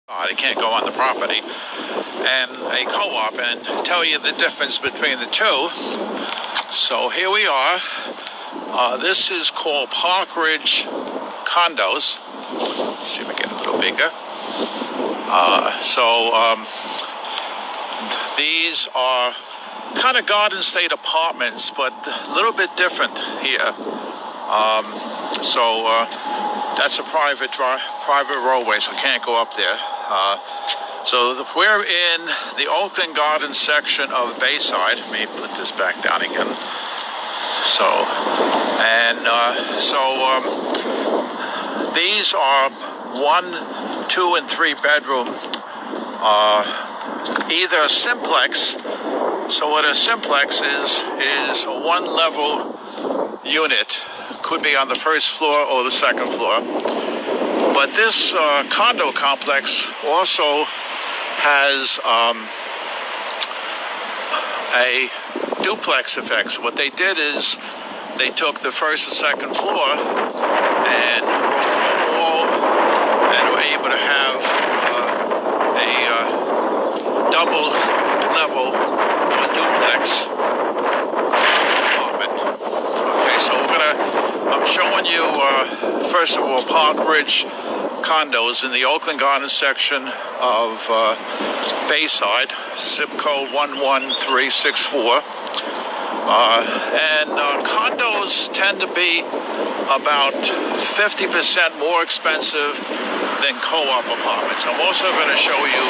They can't go on the property, and a co-op, and tell you the difference between the two. So here we are. This is called Park Ridge Condos. Let's see if I get a little bigger. These are kind of Garden State apartments, but a little bit different here. That's a private roadway, so I can't go up there. We're in the Oakland Gardens section of Bayside. Let me put this back down again. These are 1, 2, and 3 bedroom, either a simplex. So what a simplex is a one-level unit. Could be on the first floor or the second floor. But this condo complex also has a duplex effect. So what they did is they took the first and second floor and wrote through a wall and were able to have a double level duplex apartment. Okay, so I'm showing you first of all Park Ridge Condos in the Oakland Gardens section of Bayside, zip code 11364. Condos tend to be about 50% more expensive than co-op apartments. I'm also going to show you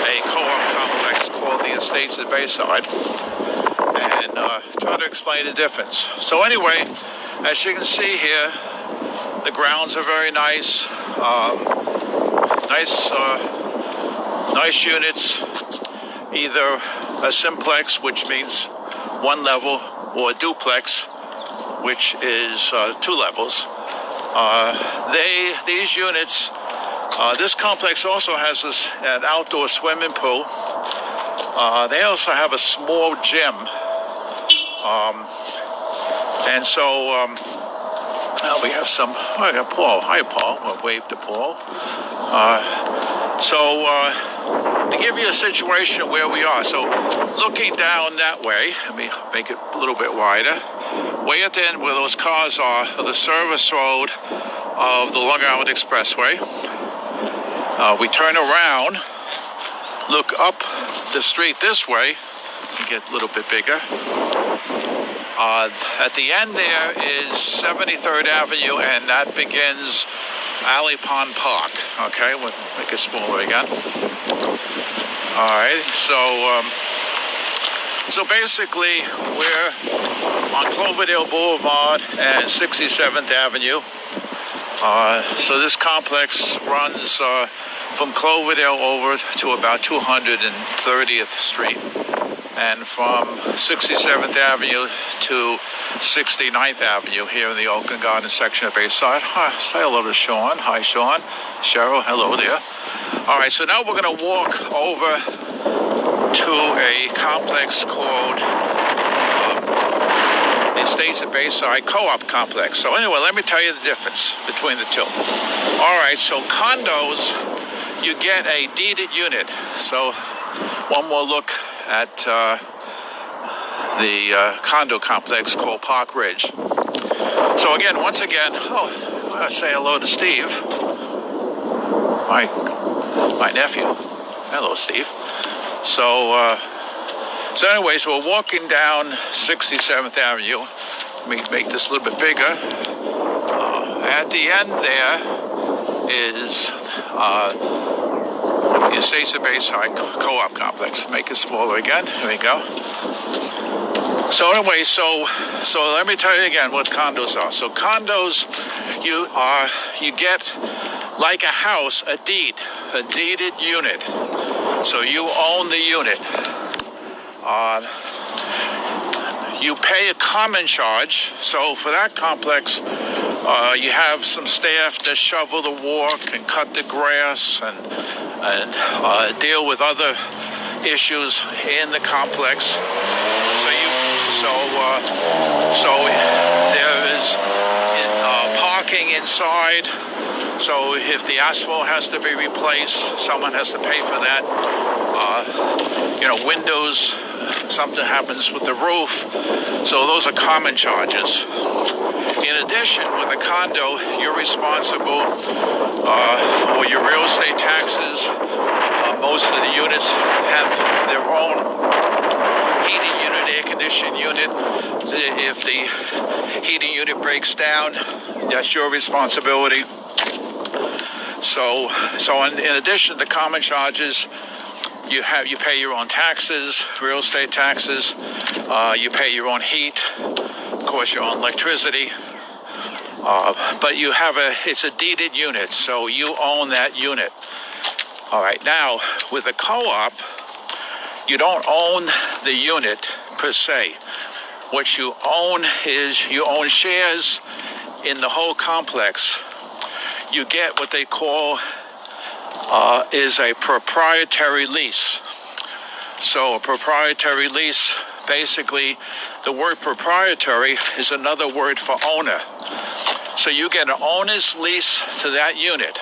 a co-op complex called the Estates at Bayside and try to explain the difference. So anyway, as you can see here, the grounds are very nice. Nice units, either a simplex, which means one level, or a duplex, which is 2 levels. These units, this complex also has an outdoor swimming pool. They also have a small gym. We have some. I got Paul. Hi, Paul. I'll wave to Paul. To give you a situation where we are. So, looking down that way, let me make it a little bit wider. Way at the end where those cars are the service road of the Long Island Expressway. We turn around, look up the street this way, and get a little bit bigger. At the end there is 73rd Avenue, and that begins Alley Pond Park. Okay, we'll make it smaller again. All right, so basically we're on Cloverdale Boulevard and 67th Avenue. So this complex runs from Cloverdale over to about 230th Street. And from 67th Avenue to 69th Avenue here in the Oakland Gardens section of Bayside. Hi, say hello to Sean. Hi, Sean. Cheryl, hello there. All right, so now we're going to walk over to a complex called the Estates at Bayside Co-op Complex. So anyway, let me tell you the difference between the two. All right, so condos, you get a deeded unit. So one more look at the condo complex called Park Ridge. So again, once again, I'll say hello to Steve, my nephew. Hello, Steve. So anyways, we're walking down 67th Avenue. Let me make this a little bit bigger. At the end there is the Estates at Bayside Co-op Complex. Make it smaller again. Here we go. So anyway, so let me tell you again what condos are. So condos, you get like a house, a deeded unit. So you own the unit. You pay a common charge. So for that complex, you have some staff to shovel the walk and cut the grass and deal with other issues in the complex. So there is parking inside. So if the asphalt has to be replaced, someone has to pay for that. Windows, something happens with the roof. So those are common charges. In addition, with a condo, you're responsible for your real estate taxes. Most of the units have their own heating unit, air conditioning unit. If the heating unit breaks down, that's your responsibility. So in addition to common charges, you pay your own taxes, real estate taxes. You pay your own heat, of course, your own electricity. But it's a deeded unit, so you own that unit. All right, now with a co-op, you don't own the unit per se. What you own is you own shares in the whole complex. You get what they call is a proprietary lease. So a proprietary lease, basically, the word proprietary is another word for owner. So you get an owner's lease to that unit,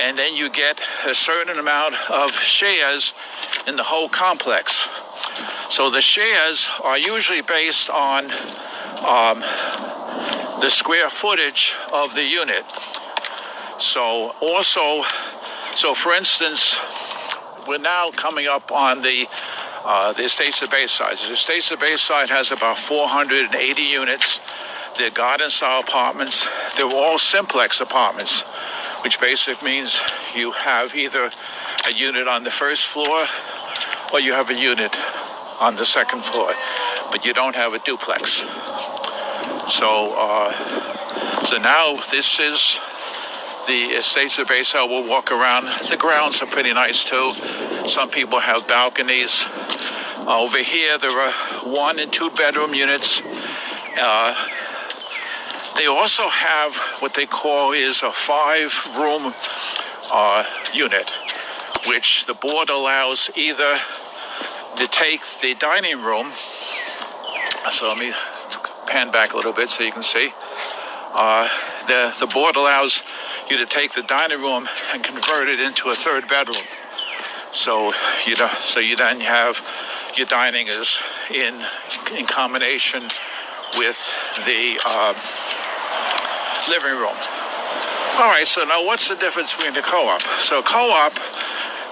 and then you get a certain amount of shares in the whole complex. So the shares are usually based on the square footage of the unit. So for instance, we're now coming up on the Estates of Bayside. The Estates of Bayside has about 480 units. They're garden-style apartments. They're all simplex apartments, which basically means you have either a unit on the first floor or you have a unit on the second floor, but you don't have a duplex. So now this is the Estates of Bayside. We'll walk around. The grounds are pretty nice too. Some people have balconies. Over here, there are 1 and 2 bedroom units. They also have what they call is a 5-room unit, which the board allows either to take the dining room. So let me pan back a little bit so you can see. The board allows you to take the dining room and convert it into a 3rd bedroom. So you then have your dining is in combination with the living room. All right, so now what's the difference between the co-op? So co-op,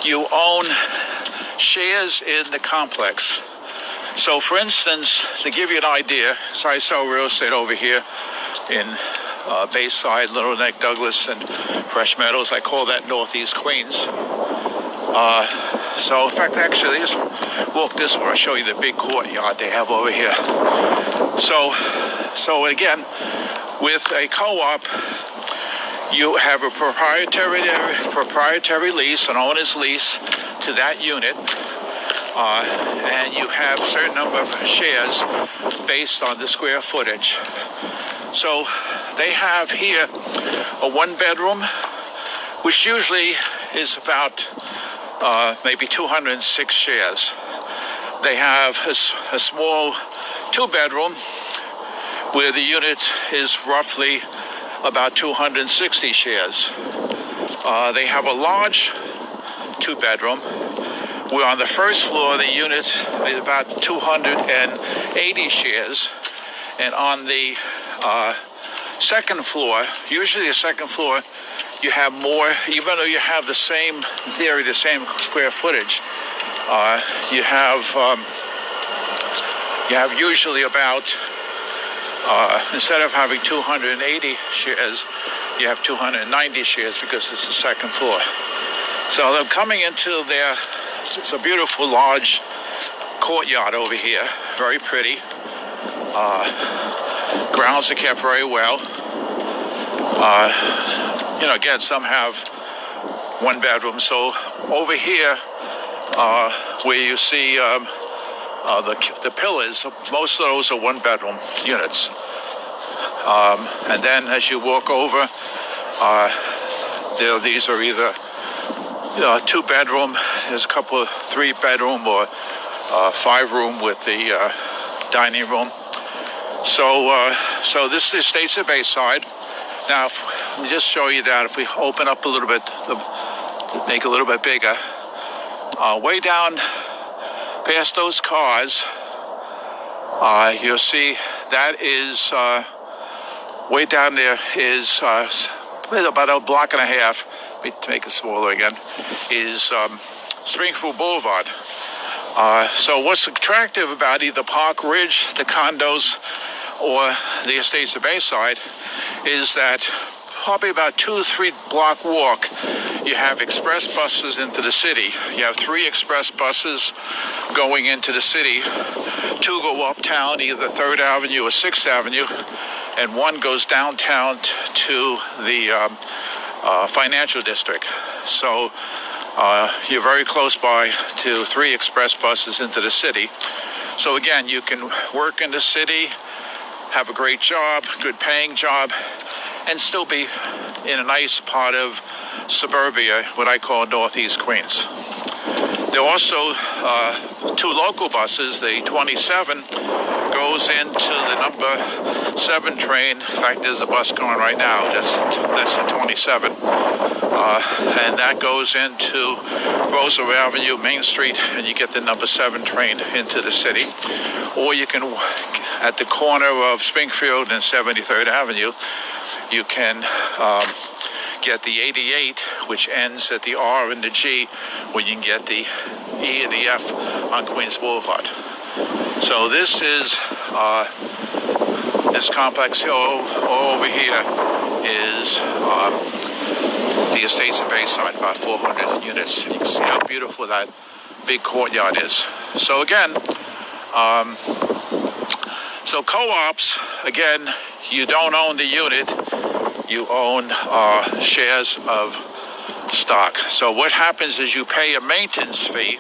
you own shares in the complex. So for instance, to give you an idea, so I sell real estate over here in Bayside, Little Neck, Douglas, and Fresh Meadows. I call that Northeast Queens. So in fact, actually, just walk this way. I'll show you the big courtyard they have over here. So again, with a co-op, you have a proprietary lease, an owner's lease to that unit, and you have a certain number of shares based on the square footage. So they have here a 1-bedroom, which usually is about maybe 206 shares. They have a small 2-bedroom where the unit is roughly about 260 shares. They have a large 2-bedroom where on the first floor the unit is about 280 shares, and on the second floor, usually the second floor, you have more, even though you have the same square footage. You have usually about instead of having 280 shares, you have 290 shares because it's the second floor. So they're coming into it's a beautiful large courtyard over here, very pretty. Grounds are kept very well. Again, some have 1 bedroom. So over here, where you see the pillars, most of those are 1-bedroom units. And then as you walk over, these are either 2-bedroom, there's a couple of 3-bedroom or 5-room with the dining room. So this is the Estates of Bayside. Now, let me just show you that. If we open up a little bit, make it a little bit bigger. Way down past those cars, you'll see that is way down there is about a block and a half. To make it smaller again, is Springfield Boulevard. So what's attractive about either Park Ridge, the condos, or the Estates of Bayside is that probably about 2-3 block walk, you have express buses into the city. You have 3 express buses going into the city. 2 go uptown, either 3rd Avenue or 6th Avenue, and 1 goes downtown to the financial district. So you're very close by to 3 express buses into the city. So again, you can work in the city, have a great job, good paying job, and still be in a nice part of suburbia, what I call Northeast Queens. There are also 2 local buses. The 27 goes into the number 7 train. In fact, there's a bus going right now. That's the 27. And that goes into Roosevelt Avenue, Main Street, and you get the number 7 train into the city. Or you can, at the corner of Springfield and 73rd Avenue, you can get the 88, which ends at the R and the G, where you can get the E and the F on Queens Boulevard. So this is this complex over here is the Estates of Bayside, about 400 units. You can see how beautiful that big courtyard is. So again, so co-ops, again, you don't own the unit, you own shares of stock. So what happens is you pay a maintenance fee.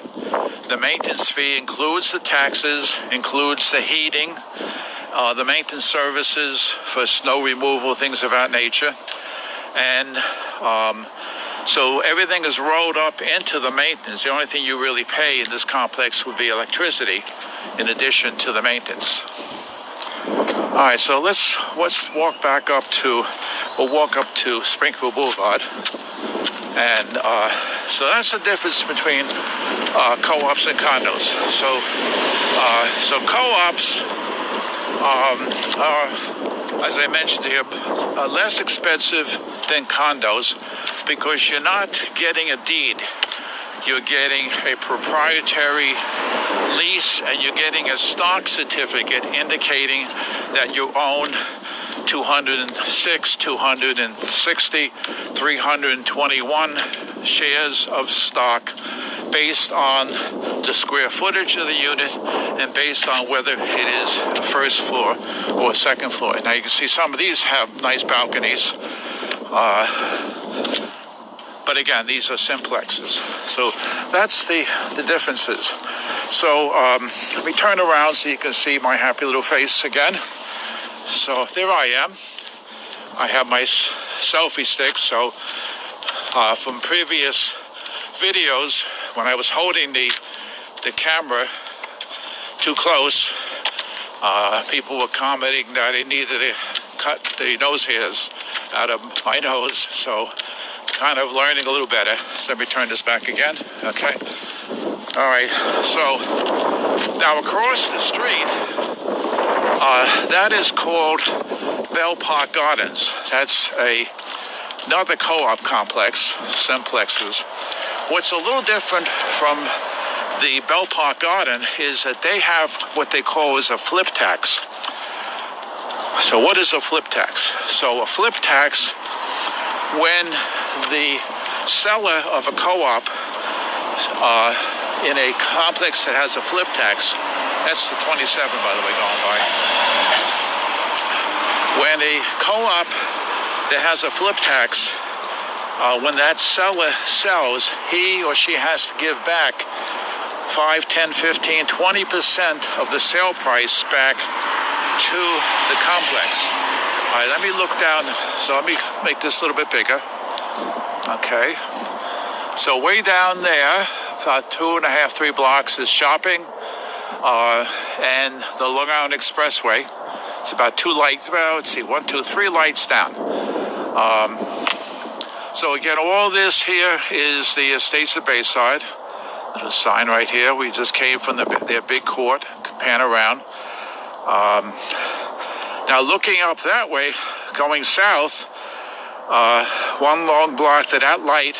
The maintenance fee includes the taxes, includes the heating, the maintenance services for snow removal, things of that nature. And so everything is rolled up into the maintenance. The only thing you really pay in this complex would be electricity in addition to the maintenance. All right, so let's walk back up to, we'll walk up to Springfield Boulevard. And so that's the difference between co-ops and condos. So co-ops are, as I mentioned here, less expensive than condos because you're not getting a deed. You're getting a proprietary lease and you're getting a stock certificate indicating that you own 206, 260, 321 shares of stock based on the square footage of the unit and based on whether it is first floor or second floor. Now you can see some of these have nice balconies. But again, these are simplexes. So that's the differences. So let me turn around so you can see my happy little face again. So there I am. I have my selfie stick. So from previous videos, when I was holding the camera too close, people were commenting that I needed to cut the nose hairs out of my nose. So kind of learning a little better. So let me turn this back again. Okay. All right. So now across the street, that is called Bell Park Gardens. That's another co-op complex, simplexes. What's a little different from the Bell Park Garden is that they have what they call is a flip tax. So what is a flip tax? So a flip tax, when the seller of a co-op in a complex that has a flip tax, that's the 27 by the way going by. When a co-op that has a flip tax, when that seller sells, he or she has to give back 5, 10, 15, 20% of the sale price back to the complex. All right, let me look down. So let me make this a little bit bigger. Okay. So way down there, about 2.5, 3 blocks is shopping and the Long Island Expressway. It's about 2 lights, well, let's see, 1, 2, 3 lights down. So again, all this here is the Estates of Bayside. There's a sign right here. We just came from their big court. Pan around. Now looking up that way, going south, one long block to that light.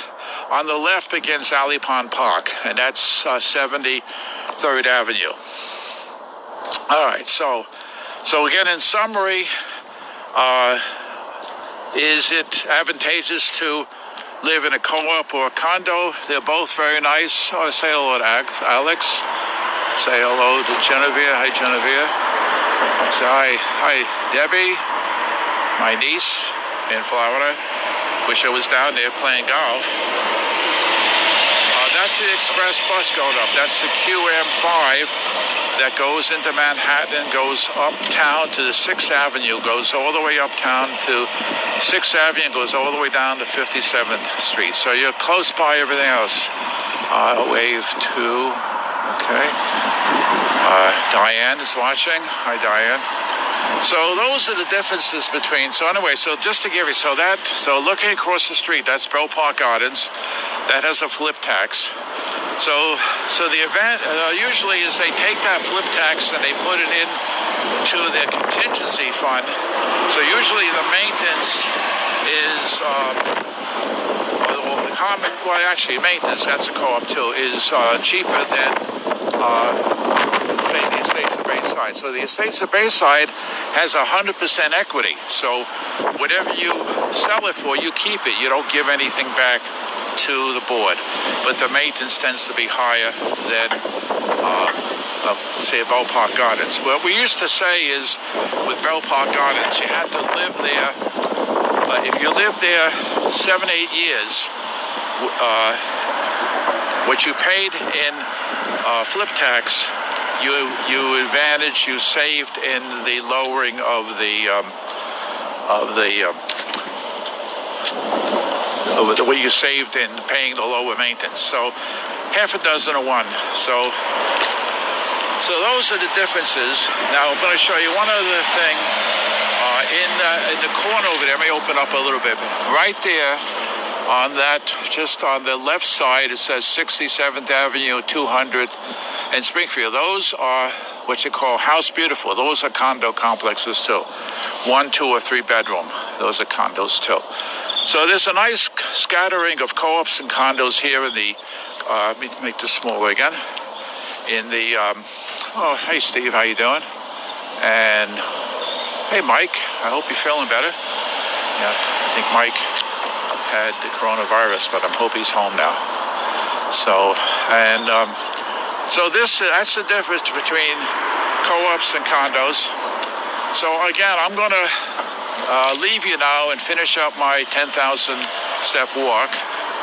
On the left begins Alley Pond Park, and that's 73rd Avenue. All right, so again, in summary, is it advantageous to live in a co-op or a condo? They're both very nice. I want to say hello to Alex. Say hello to Genevieve. Hi, Genevieve. Say hi, Debbie, my niece in Florida. Wish I was down there playing golf. That's the express bus going up. That's the QM5 that goes into Manhattan, goes uptown to the 6th Avenue, goes all the way uptown to 6th Avenue, and goes all the way down to 57th Street. So you're close by everything else. Wave to, okay. Diane is watching. Hi, Diane. So those are the differences between, so anyway, so just to give you, so looking across the street, that's Bell Park Gardens. That has a flip tax. So the event usually is they take that flip tax and they put it in to their contingency fund. So usually the maintenance is, maintenance, that's a co-op too, is cheaper than, say, the Estates of Bayside. So the Estates of Bayside has 100% equity. So whatever you sell it for, you keep it. You don't give anything back to the board. But the maintenance tends to be higher than, say, Bell Park Gardens. What we used to say is, with Bell Park Gardens, you had to live there. If you lived there 7-8 years, what you paid in flip tax, you saved in the lowering of what you saved in paying the lower maintenance. So half a dozen to one. So those are the differences. Now I'm going to show you one other thing. In the corner over there, let me open up a little bit. Right there, on that, just on the left side, it says 67th Avenue, 200th, and Springfield. Those are what you call House Beautiful. Those are condo complexes too. 1, 2, or 3 bedroom. Those are condos too. So there's a nice scattering of co-ops and condos here in the, let me make this smaller again. In the, oh, hey Steve, how you doing? And hey Mike, I hope you're feeling better. Yeah, I think Mike had the coronavirus, but I hope he's home now. So, and so that's the difference between co-ops and condos. So again, I'm going to leave you now and finish up my 10,000 step walk.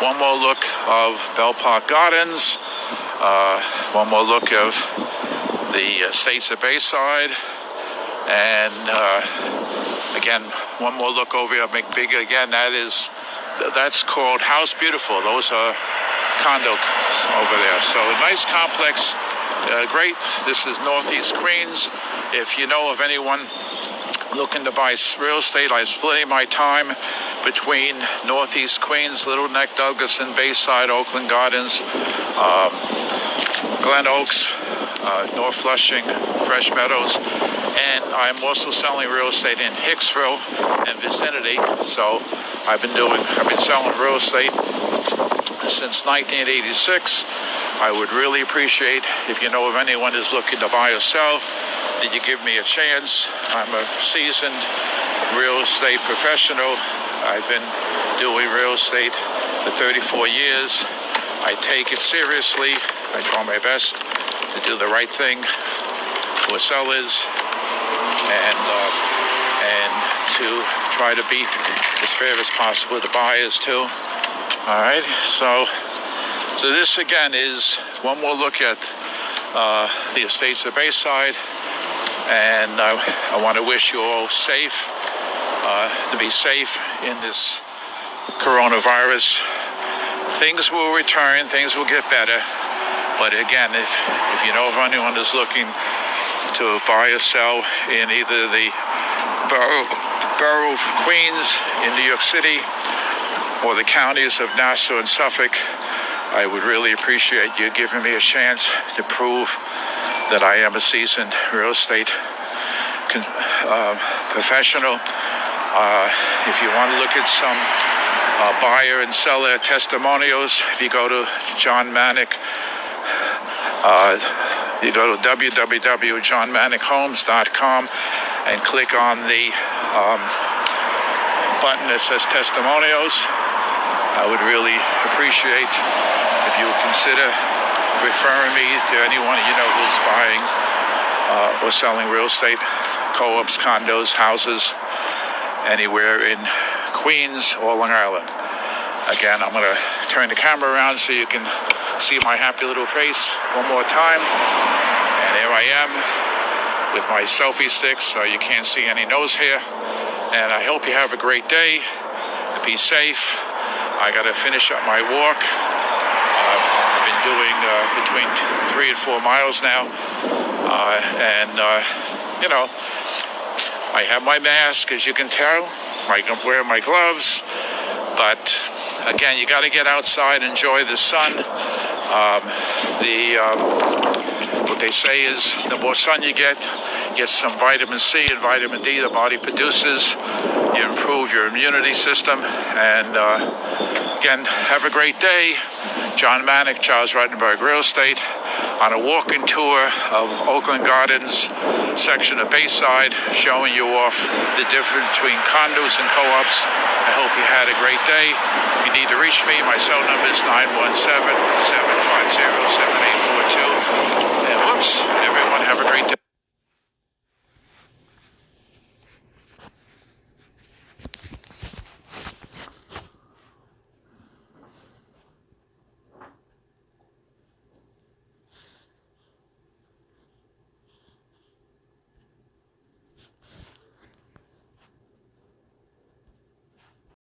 One more look of Bell Park Gardens. One more look of the Estates of Bayside. And again, one more look over here, make bigger again. That's called House Beautiful. Those are condos over there. So a nice complex, great. This is Northeast Queens. If you know of anyone looking to buy real estate, I'm splitting my time between Northeast Queens, Little Neck, Douglas, and Bayside, Oakland Gardens, Glen Oaks, North Flushing, Fresh Meadows, and I'm also selling real estate in Hicksville and vicinity. So I've been selling real estate since 1986. I would really appreciate if you know of anyone who's looking to buy or sell, that you give me a chance. I'm a seasoned real estate professional. I've been doing real estate for 34 years. I take it seriously. I try my best to do the right thing for sellers and to try to be as fair as possible to buyers too. All right, so this again is one more look at the Estates of Bayside, and I want to wish you all safe, to be safe in this coronavirus. Things will return, things will get better, but again, if you know of anyone who's looking to buy or sell in either the borough of Queens in New York City, or the counties of Nassau and Suffolk, I would really appreciate you giving me a chance to prove that I am a seasoned real estate professional. If you want to look at some buyer and seller testimonials, if you go to John Manick, you go to www.johnmanickhomes.com and click on the button that says testimonials. I would really appreciate if you would consider referring me to anyone you know who's buying or selling real estate, co-ops, condos, houses, anywhere in Queens or Long Island. Again, I'm going to turn the camera around so you can see my happy little face one more time. And here I am with my selfie stick so you can't see any nose hair. And I hope you have a great day. Be safe. I got to finish up my walk. I've been doing between 3 and 4 miles now. You know, I have my mask, as you can tell. I wear my gloves. But again, you got to get outside, enjoy the sun. What they say is the more sun you get some vitamin C and vitamin D the body produces. You improve your immunity system. And again, have a great day. John Manick, Charles Rutenberg Real Estate, on a walking tour of Oakland Gardens section of Bayside, showing you off the difference between condos and co-ops. I hope you had a great day. If you need to reach me, my cell number is 917